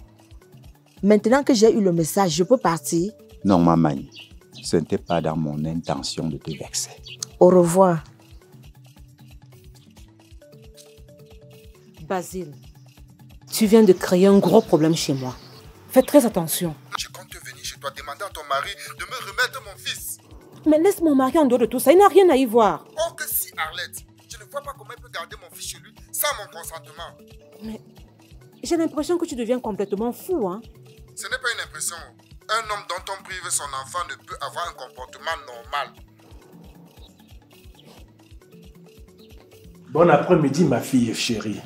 Maintenant que j'ai eu le message, je peux partir? Non, maman, ce n'était pas dans mon intention de te vexer. Au revoir. Basile, tu viens de créer un gros problème chez moi. Fais très attention. Je compte venir chez toi demander à ton mari de me remettre mon fils. Mais laisse mon mari en dehors de tout ça, il n'a rien à y voir. Oh que si, Arlette, je ne vois pas comment il peut garder mon fils chez lui sans mon consentement. Mais j'ai l'impression que tu deviens complètement fou, hein. Ce n'est pas une impression. Un homme dont on prive son enfant ne peut avoir un comportement normal. Bon après-midi, ma fille chérie.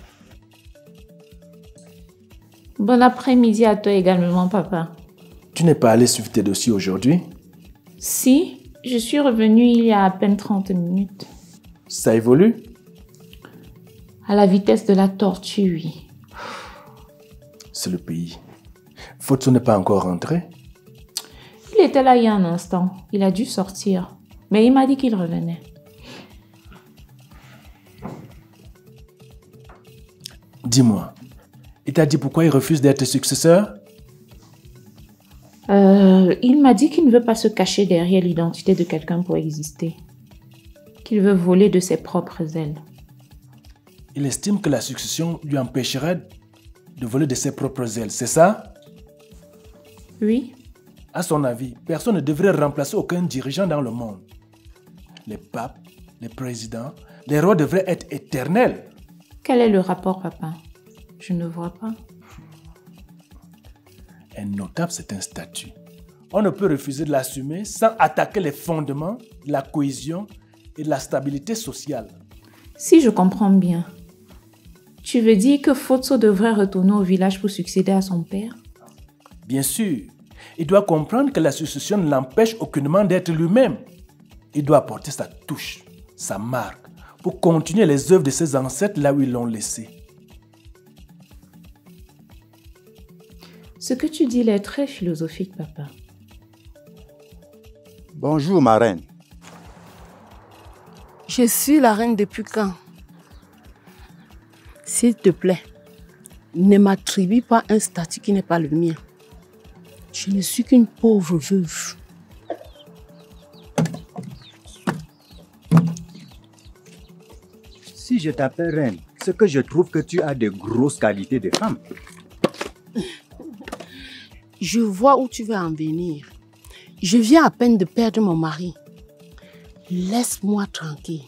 Bon après-midi à toi également, papa. Tu n'es pas allé suivre tes dossiers aujourd'hui? Si, je suis revenue il y a à peine 30 minutes. Ça évolue? À la vitesse de la tortue, oui. C'est le pays. Futsu n'est pas encore rentré? Il était là il y a un instant. Il a dû sortir. Mais il m'a dit qu'il revenait. Dis-moi, il t'a dit pourquoi il refuse d'être successeur? Il m'a dit qu'il ne veut pas se cacher derrière l'identité de quelqu'un pour exister. Qu'il veut voler de ses propres ailes. Il estime que la succession lui empêcherait de voler de ses propres ailes, c'est ça? Oui. À son avis, personne ne devrait remplacer aucun dirigeant dans le monde. Les papes, les présidents, les rois devraient être éternels. Quel est le rapport, papa? Je ne vois pas. Un notable, c'est un statut. On ne peut refuser de l'assumer sans attaquer les fondements de la cohésion et de la stabilité sociale. Si je comprends bien, tu veux dire que Futsu devrait retourner au village pour succéder à son père? Bien sûr, il doit comprendre que la succession ne l'empêche aucunement d'être lui-même. Il doit apporter sa touche, sa marque, pour continuer les œuvres de ses ancêtres là où ils l'ont laissé. Ce que tu dis là est très philosophique, papa. Bonjour, ma reine. Je suis la reine depuis quand? S'il te plaît, ne m'attribue pas un statut qui n'est pas le mien. Je ne suis qu'une pauvre veuve. Si je t'appelle reine, c'est que je trouve que tu as de grosses qualités de femme. Je vois où tu veux en venir. Je viens à peine de perdre mon mari. Laisse-moi tranquille,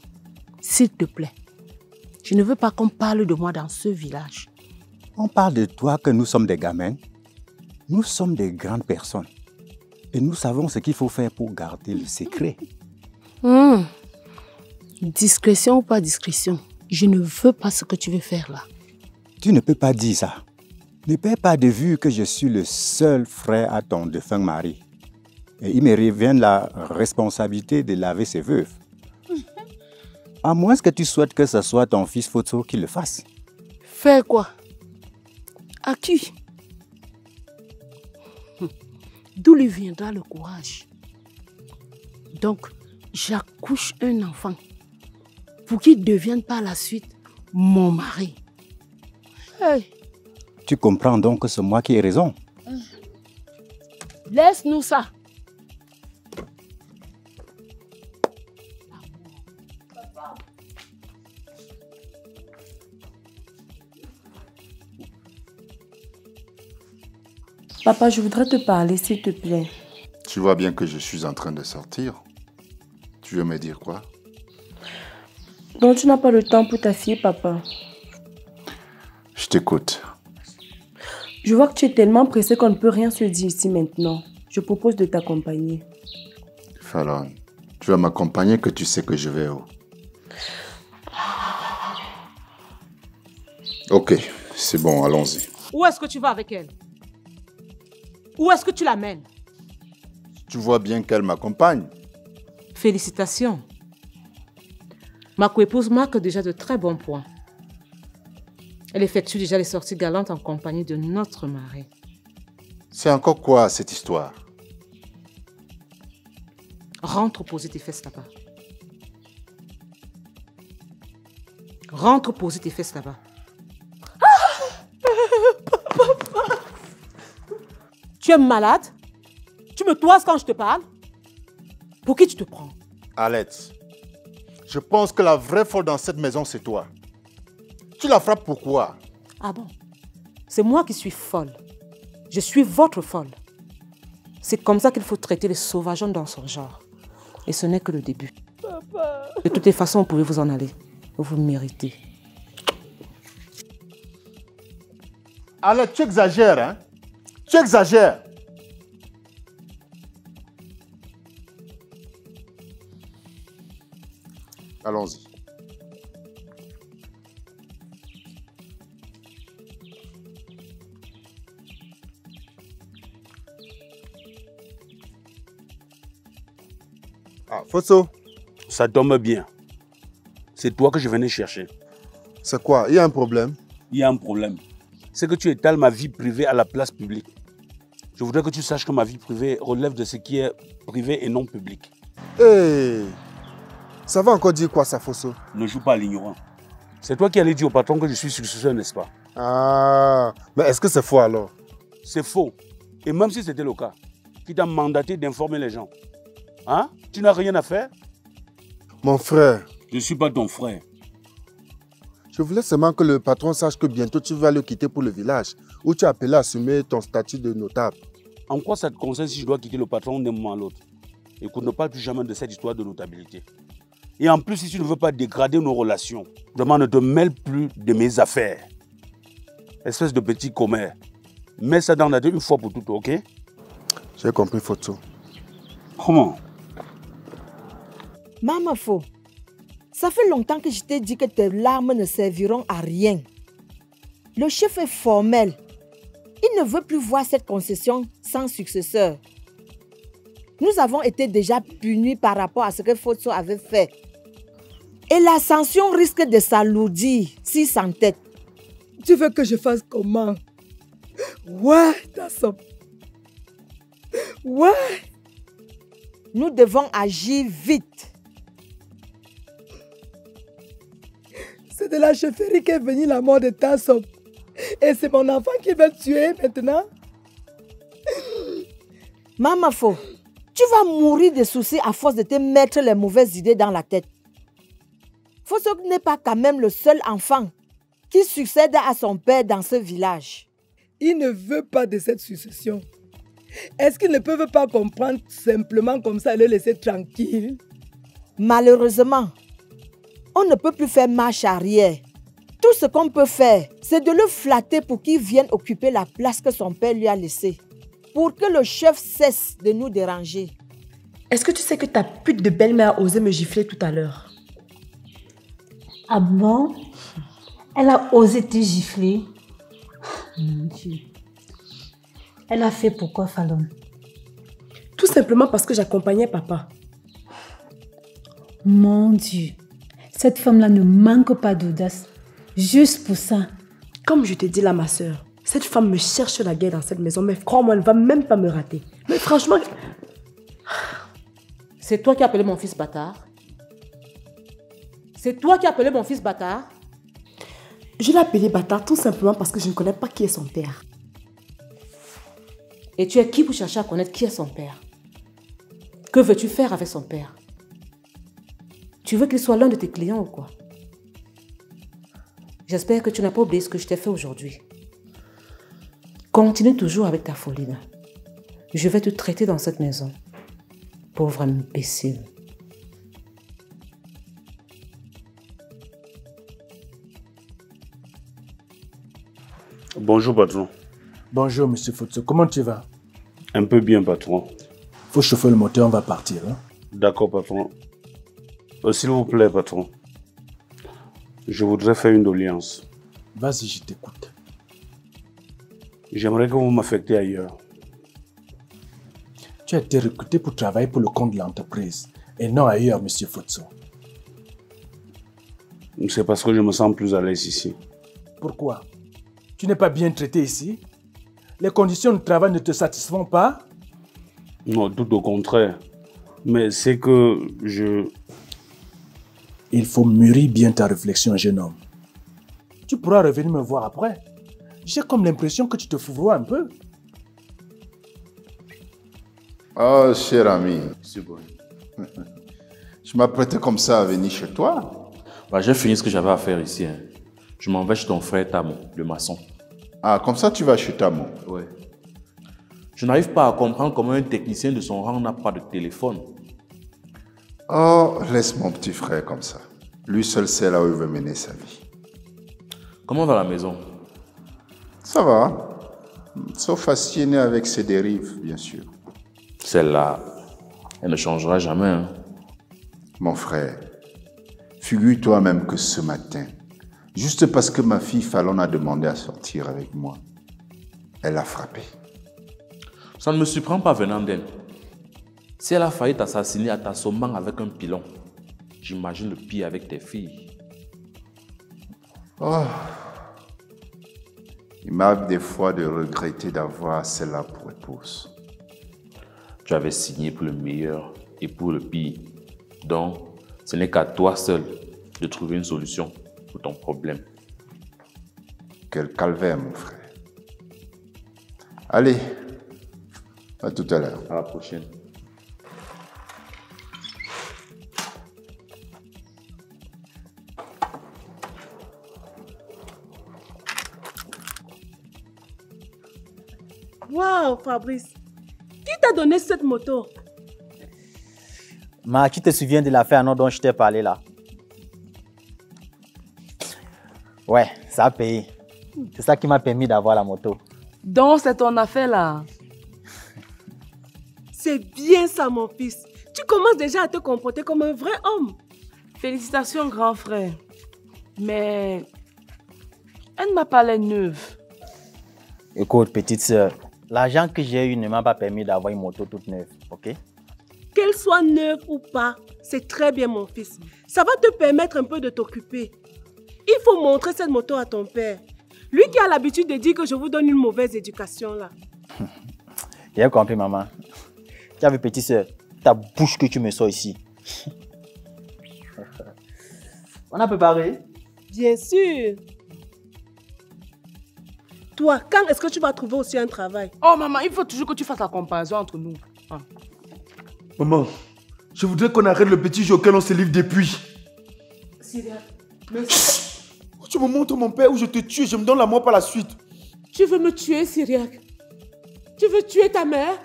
s'il te plaît. Je ne veux pas qu'on parle de moi dans ce village. On parle de toi que nous sommes des gamins. Nous sommes des grandes personnes. Et nous savons ce qu'il faut faire pour garder le secret. Discrétion ou pas discrétion, je ne veux pas ce que tu veux faire là. Tu ne peux pas dire ça. Ne perds pas de vue que je suis le seul frère à ton défunt mari. Et il me revient la responsabilité de laver ses veuves. À moins que tu souhaites que ce soit ton fils Futsu qui le fasse. Faire quoi? À qui? D'où lui viendra le courage? Donc, j'accouche un enfant pour qu'il devienne par la suite mon mari. Hey. Tu comprends donc que c'est moi qui ai raison. Laisse-nous ça. Papa, je voudrais te parler, s'il te plaît. Tu vois bien que je suis en train de sortir. Tu veux me dire quoi? Donc tu n'as pas le temps pour ta fille, papa? Je t'écoute. Je vois que tu es tellement pressé qu'on ne peut rien se dire ici maintenant. Je propose de t'accompagner. Fallon, tu vas m'accompagner que tu sais que je vais où? Ok, c'est bon, allons-y. Où est-ce que tu vas avec elle? Où est-ce que tu l'amènes? Tu vois bien qu'elle m'accompagne. Félicitations. Ma coépouse marque déjà de très bons points. Elle effectue déjà les sorties galantes en compagnie de notre mari. C'est encore quoi cette histoire? Rentre poser tes fesses là-bas. Rentre poser tes fesses là-bas. Tu es malade? Tu me toises quand je te parle? Pour qui tu te prends? Alex, je pense que la vraie folle dans cette maison, c'est toi. Tu la frappes pourquoi? Ah bon? C'est moi qui suis folle. Je suis votre folle. C'est comme ça qu'il faut traiter les sauvageons dans son genre. Et ce n'est que le début. Papa. De toutes les façons, vous pouvez vous en aller. Vous méritez. Alex, tu exagères, hein? Tu exagères. Allons-y. Ah, Fosso. Ça tombe bien. C'est toi que je venais chercher. C'est quoi? Il y a un problème? Il y a un problème. C'est que tu étales ma vie privée à la place publique. Je voudrais que tu saches que ma vie privée relève de ce qui est privé et non public. Hey, ça va encore dire quoi ça, Fosso? Ne joue pas à l'ignorant. C'est toi qui allais dire au patron que je suis successeur, n'est-ce pas? Ah, mais est-ce que c'est faux alors? C'est faux. Et même si c'était le cas, qui t'a mandaté d'informer les gens? Hein? Tu n'as rien à faire? Mon frère. Je ne suis pas ton frère. Je voulais seulement que le patron sache que bientôt tu vas le quitter pour le village, où tu as appelé à assumer ton statut de notable. En quoi ça te concerne si je dois quitter le patron d'un moment à l'autre? Écoute, ne parle plus jamais de cette histoire de notabilité. Et en plus, si tu ne veux pas dégrader nos relations, vraiment ne te mêle plus de mes affaires. Espèce de petit commère. Mets ça dans la tête une fois pour toutes, ok? J'ai compris, Fosso. Comment? Maman Fo, ça fait longtemps que je t'ai dit que tes larmes ne serviront à rien. Le chef est formel. Il ne veut plus voir cette concession sans successeur. Nous avons été déjà punis par rapport à ce que Fosso avait fait. Et la sanction risque de s'alourdir s'il s'entête. Tu veux que je fasse comment? Ouais, Tassop. Ouais. Nous devons agir vite. C'est de la chefferie qu'est venue la mort de Tassop. Et c'est mon enfant qui veut le tuer maintenant. Maman Fo, tu vas mourir de soucis à force de te mettre les mauvaises idées dans la tête. Fosso n'est pas quand même le seul enfant qui succède à son père dans ce village. Il ne veut pas de cette succession. Est-ce qu'ils ne peuvent pas comprendre simplement comme ça et le laisser tranquille? Malheureusement, on ne peut plus faire marche arrière. Tout ce qu'on peut faire, c'est de le flatter pour qu'il vienne occuper la place que son père lui a laissée. Pour que le chef cesse de nous déranger. Est-ce que tu sais que ta pute de belle-mère a osé me gifler tout à l'heure? Ah bon? Elle a osé te gifler? Mon Dieu. Elle a fait pourquoi, Fallon? Tout simplement parce que j'accompagnais papa. Mon Dieu. Cette femme-là ne manque pas d'audace. Juste pour ça. Comme je te dis là, ma soeur, cette femme me cherche la guerre dans cette maison, mais crois-moi, elle ne va même pas me rater. Mais franchement... C'est toi qui as appelé mon fils bâtard? C'est toi qui as appelé mon fils bâtard? Je l'ai appelé bâtard tout simplement parce que je ne connais pas qui est son père. Et tu es qui pour chercher à connaître qui est son père? Que veux-tu faire avec son père? Tu veux qu'il soit l'un de tes clients ou quoi? J'espère que tu n'as pas oublié ce que je t'ai fait aujourd'hui. Continue toujours avec ta folie là. Je vais te traiter dans cette maison. Pauvre imbécile. Bonjour, patron. Bonjour, monsieur Fotso. Comment tu vas? Un peu bien, patron. Faut chauffer le moteur, on va partir. Hein? D'accord, patron. S'il vous plaît, patron. Je voudrais faire une doléance. Vas-y, je t'écoute. J'aimerais que vous m'affectiez ailleurs. Tu as été recruté pour travailler pour le compte de l'entreprise et non ailleurs, monsieur Fotso. C'est parce que je me sens plus à l'aise ici. Pourquoi? Tu n'es pas bien traité ici? Les conditions de travail ne te satisfont pas? Non, tout au contraire. Mais c'est que je... Il faut mûrir bien ta réflexion, jeune homme. Tu pourras revenir me voir après. J'ai comme l'impression que tu te fourvoies un peu. Oh, cher ami. Je m'apprêtais comme ça à venir chez toi. Bah, j'ai fini ce que j'avais à faire ici. Hein. Je m'en vais chez ton frère Tamo, le maçon. Ah, comme ça tu vas chez Tamo? Ouais. Je n'arrive pas à comprendre comment un technicien de son rang n'a pas de téléphone. Oh, laisse mon petit frère comme ça. Lui seul sait là où il veut mener sa vie. Comment va la maison? Ça va. Sauf fasciné avec ses dérives, bien sûr. Celle-là, elle ne changera jamais. Hein. Mon frère, figure-toi même que ce matin, juste parce que ma fille Fallon a demandé à sortir avec moi, elle a frappé. Ça ne me surprend pas venant d'elle. Si elle a failli t'assassiner à t'assommant avec un pilon, j'imagine le pire avec tes filles. Oh. Il m'arrive des fois de regretter d'avoir celle-là pour épouse. Tu avais signé pour le meilleur et pour le pire. Donc, ce n'est qu'à toi seul de trouver une solution pour ton problème. Quel calvaire, mon frère. Allez, à tout à l'heure. À la prochaine. Waouh, Fabrice. Qui t'a donné cette moto? Ma, tu te souviens de l'affaire dont je t'ai parlé là? Ouais, ça a payé. C'est ça qui m'a permis d'avoir la moto. Donc, c'est ton affaire là. C'est bien ça, mon fils. Tu commences déjà à te comporter comme un vrai homme. Félicitations, grand frère. Mais elle ne m'a pas l'air neuve. Écoute, petite sœur, l'argent que j'ai eu ne m'a pas permis d'avoir une moto toute neuve, ok? Qu'elle soit neuve ou pas, c'est très bien, mon fils. Ça va te permettre un peu de t'occuper. Il faut montrer cette moto à ton père. Lui qui a l'habitude de dire que je vous donne une mauvaise éducation là. J'ai compris, maman. Tu as vu, petite sœur, ta bouche que tu me sors ici. On a préparé? Bien sûr. Toi, quand est-ce que tu vas trouver aussi un travail? Oh maman, il faut toujours que tu fasses la comparaison entre nous. Ah. Maman, je voudrais qu'on arrête le petit jeu auquel on se livre depuis. Syriac, mais... Tu me montres mon père où je te tue et je me donne la mort par la suite. Tu veux me tuer, Syriac? Tu veux tuer ta mère?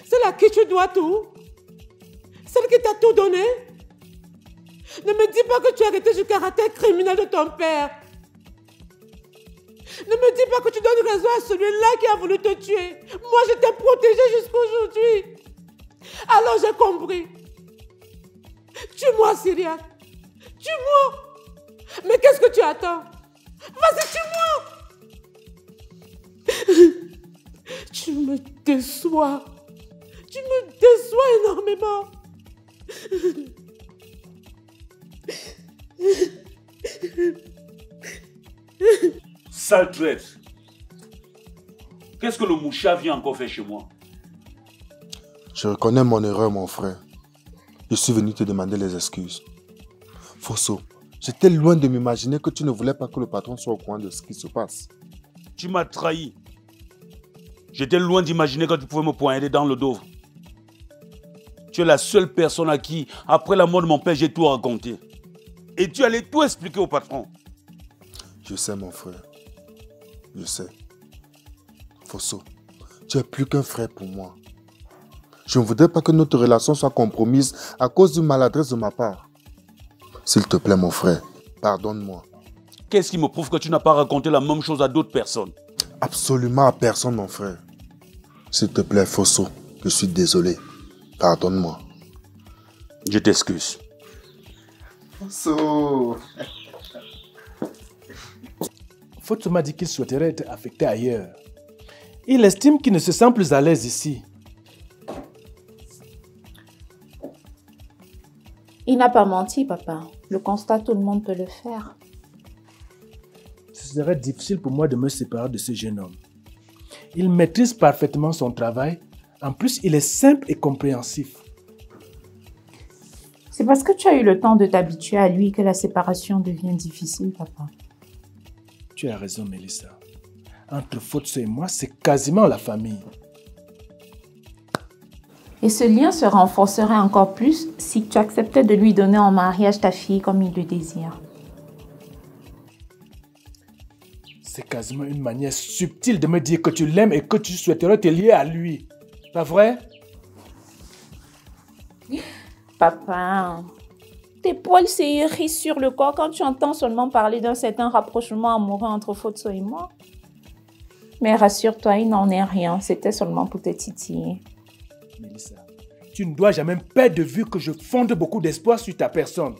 Celle à qui tu dois tout? Celle qui t'a tout donné? Ne me dis pas que tu as arrêté ce caractère criminel de ton père. Ne me dis pas que tu donnes raison à celui-là qui a voulu te tuer. Moi, je t'ai protégé jusqu'à aujourd'hui. Alors j'ai compris. Tue-moi, Syriac. Tue-moi. Mais qu'est-ce que tu attends? Vas-y, tue-moi. Tu me déçois. Tu me déçois énormément. Sale traître. Qu'est-ce que le mouchard vient encore faire chez moi? Je reconnais mon erreur, mon frère. Je suis venu te demander les excuses. Fosso, j'étais loin de m'imaginer que tu ne voulais pas que le patron soit au courant de ce qui se passe. Tu m'as trahi. J'étais loin d'imaginer que tu pouvais me poignarder dans le dos. Tu es la seule personne à qui, après la mort de mon père, j'ai tout raconté. Et tu allais tout expliquer au patron. Je sais, mon frère. Je sais. Fosso, tu es plus qu'un frère pour moi. Je ne voudrais pas que notre relation soit compromise à cause d'une maladresse de ma part. S'il te plaît, mon frère, pardonne-moi. Qu'est-ce qui me prouve que tu n'as pas raconté la même chose à d'autres personnes? Absolument à personne, mon frère. S'il te plaît, Fosso, je suis désolé. Pardonne-moi. Je t'excuse. Fosso. Fosso m'a dit qu'il souhaiterait être affecté ailleurs. Il estime qu'il ne se sent plus à l'aise ici. Il n'a pas menti, papa. Le constat, tout le monde peut le faire. Ce serait difficile pour moi de me séparer de ce jeune homme. Il maîtrise parfaitement son travail. En plus, il est simple et compréhensif. C'est parce que tu as eu le temps de t'habituer à lui que la séparation devient difficile, papa. Tu as raison, Mélissa. Entre Fosso et moi, c'est quasiment la famille. Et ce lien se renforcerait encore plus si tu acceptais de lui donner en mariage ta fille comme il le désire. C'est quasiment une manière subtile de me dire que tu l'aimes et que tu souhaiterais te lier à lui. Pas vrai? Papa, tes poils se hérissent sur le corps quand tu entends seulement parler d'un certain rapprochement amoureux entre Fosso et moi. Mais rassure-toi, il n'en est rien. C'était seulement pour te titiller. Mélissa, tu ne dois jamais perdre de vue que je fonde beaucoup d'espoir sur ta personne.